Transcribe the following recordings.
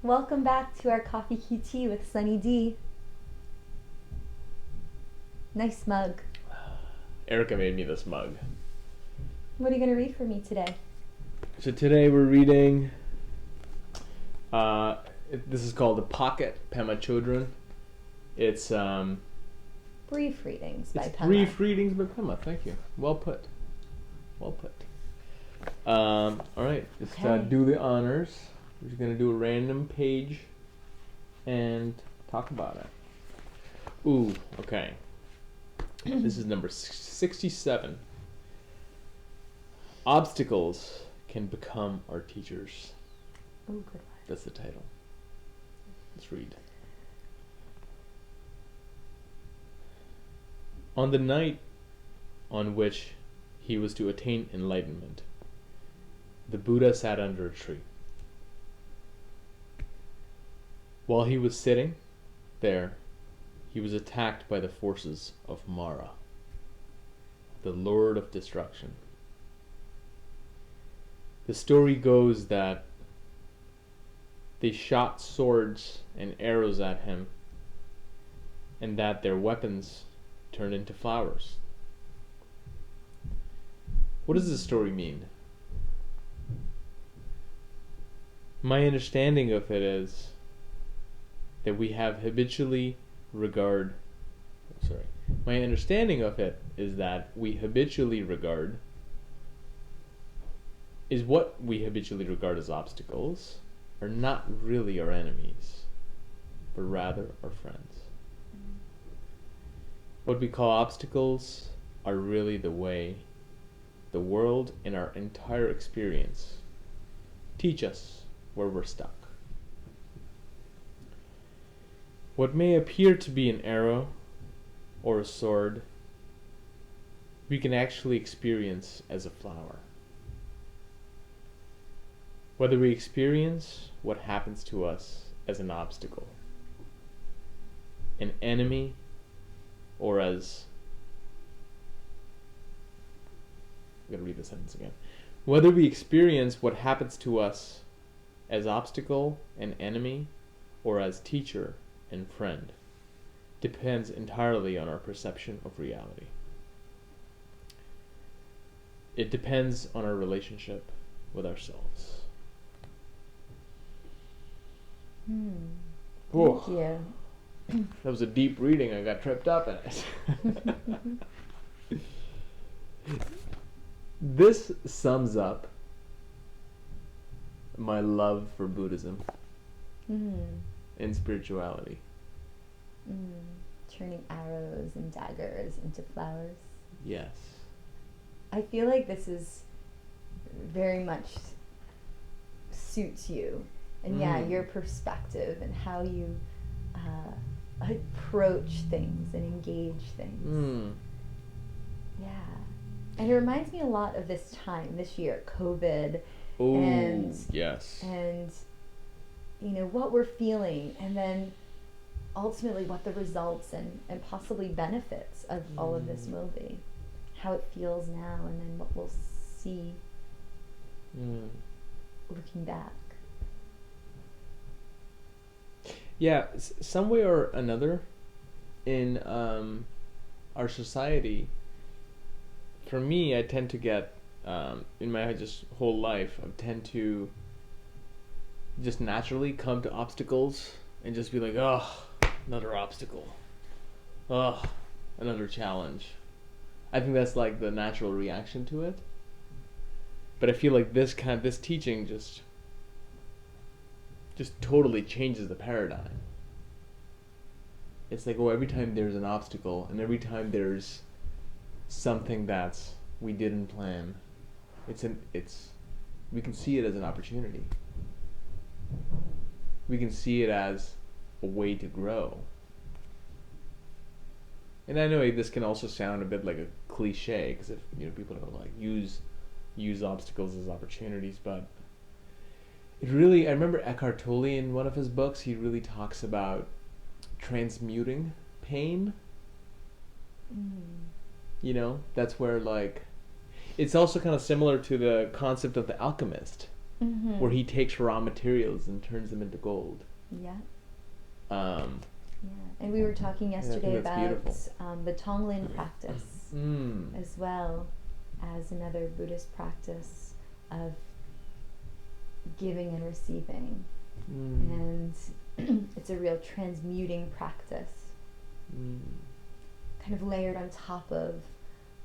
Welcome back to our Coffee Key Tea with Sunny D. Nice mug. Erica made me this mug. What are you going to read for me today? So today we're reading, this is called The Pocket, Pema Chodron. It's Brief readings by Pema. brief readings by Pema, thank you. Well put. Well put. Alright, just do the honors. We're just going to do a random page and talk about it. Ooh, okay. This is number 67. Obstacles can become our teachers. Oh, good one. That's the title. Let's read. On the night on which he was to attain enlightenment, the Buddha sat under a tree. While he was sitting there, he was attacked by the forces of Mara, the Lord of Destruction. The story goes that they shot swords and arrows at him, and that their weapons turned into flowers. What does this story mean? My understanding of it is that we have habitually regard. My understanding of it is that we habitually regard is what we habitually regard as obstacles are not really our enemies, but rather our friends. What we call obstacles are really the way the world and our entire experience teach us where we're stuck. What may appear to be an arrow or a sword, we can actually experience as a flower. Whether we experience what happens to us as an obstacle, an enemy, or as... I'm going to read the sentence again. Whether we experience what happens to us as obstacle, an enemy, or as teacher and friend, depends entirely on our perception of reality. It depends on our relationship with ourselves. Thank you. That was a deep reading. I got tripped up in it. This sums up my love for Buddhism and spirituality. Turning arrows and daggers into flowers. Yes. I feel like this is very much suits you. And your perspective and how you approach things and engage things. Yeah. And it reminds me a lot of this time, this year, COVID. Oh, and yes. And, what we're feeling, and then ultimately what the results and possibly benefits of all of this will be. How it feels now, and then what we'll see looking back. Yeah, some way or another in our society, for me, I tend to get, in my just whole life, I tend to just naturally come to obstacles and just be like, oh, another obstacle. Oh, another challenge. I think that's like the natural reaction to it. But I feel like this teaching just totally changes the paradigm. It's like, oh, every time there's an obstacle and every time there's something that's we didn't plan, we can see it as an opportunity. We can see it as a way to grow. And I know this can also sound a bit like a cliche, because if people are like use obstacles as opportunities, but it really, I remember Eckhart Tolle in one of his books, he really talks about transmuting pain. That's where, like, it's also kind of similar to the concept of the alchemist. Mm-hmm. where he takes raw materials and turns them into gold. Yeah. Um, Yeah. And we were talking yesterday that's about beautiful. the Tonglen practice Mm. as well as another Buddhist practice of giving and receiving. Mm. And it's a real transmuting practice, Mm. kind of layered on top of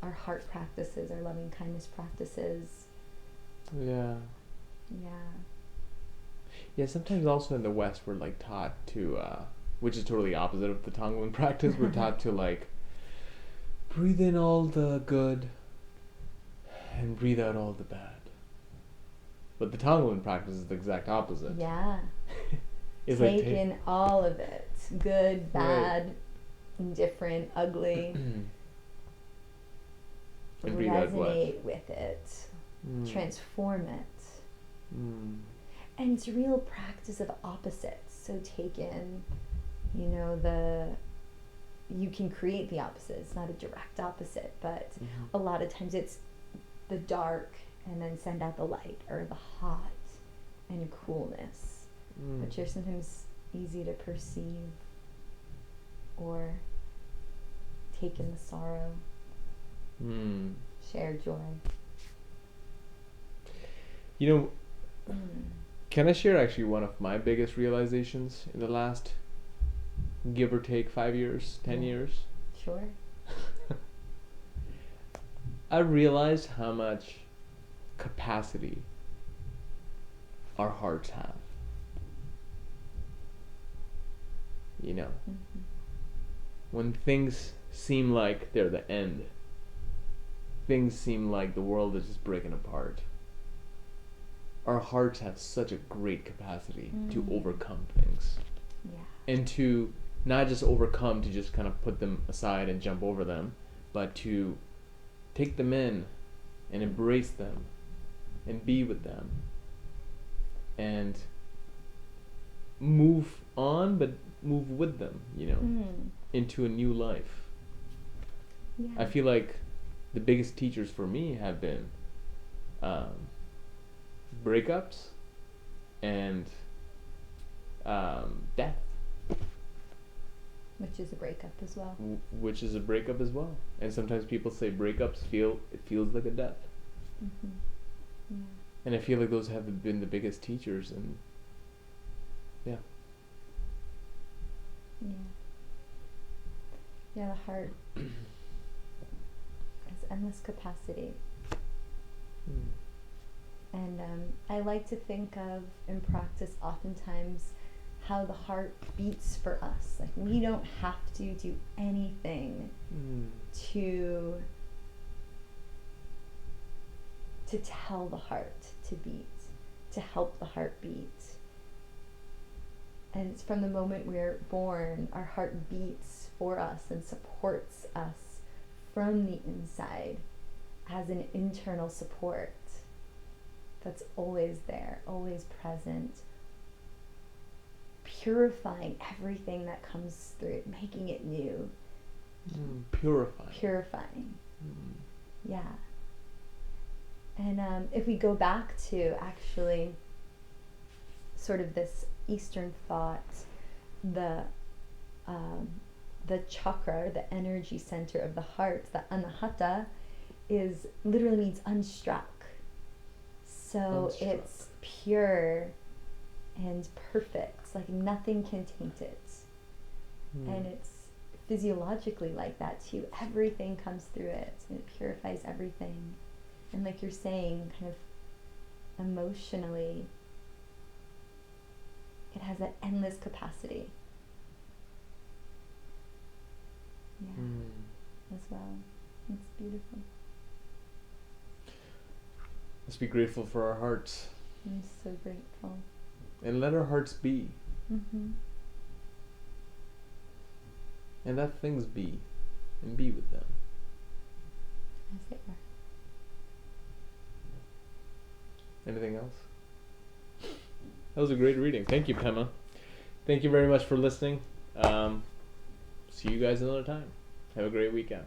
our heart practices, our loving kindness practices. Yeah. Yeah. Yeah, sometimes also in the West we're like taught to, which is totally opposite of the Tonglen practice, we're taught to like breathe in all the good and breathe out all the bad. But the Tonglen practice is the exact opposite. Yeah. It's Take like in all of it. Good, bad, indifferent, ugly. And breathe out what? Resonate with it. Transform it. And it's real practice of opposites. So take in, you can create the opposite. It's not a direct opposite, but a lot of times it's the dark and then send out the light, or the hot and coolness, which are sometimes easy to perceive, or take in the sorrow, share joy. Can I share actually one of my biggest realizations in the last, give or take, 5 years, 10 years? Sure. I realized how much capacity our hearts have. When things seem like they're the end, things seem like the world is just breaking apart, our hearts have such a great capacity to overcome things. Yeah. And to not just overcome, to just kind of put them aside and jump over them, but to take them in and embrace them and be with them and move on, but move with them, into a new life. Yeah. I feel like the biggest teachers for me have been breakups and death. Which is a breakup as well. Which is a breakup as well. And sometimes people say breakups feels like a death. Yeah. And I feel like those have been the biggest teachers, and yeah. Yeah, the heart has endless capacity. And I like to think of, in practice, oftentimes how the heart beats for us. Like, we don't have to do anything to tell the heart to beat, to help the heart beat. And it's from the moment we're born, our heart beats for us and supports us from the inside as an internal support that's always there, always present, purifying everything that comes through it, making it new. Purifying. Yeah. And if we go back to actually sort of this Eastern thought, the chakra, the energy center of the heart, the anahata, literally means unstruck. So it's pure and perfect, like nothing can taint it. And it's physiologically like that too. Everything comes through it, and it purifies everything. And like you're saying, kind of emotionally, it has that endless capacity. Yeah, as well. It's beautiful. Let's be grateful for our hearts. I'm so grateful. And let our hearts be. And let things be. And be with them. As they are. Anything else? That was a great reading. Thank you, Pema. Thank you very much for listening. See you guys another time. Have a great weekend.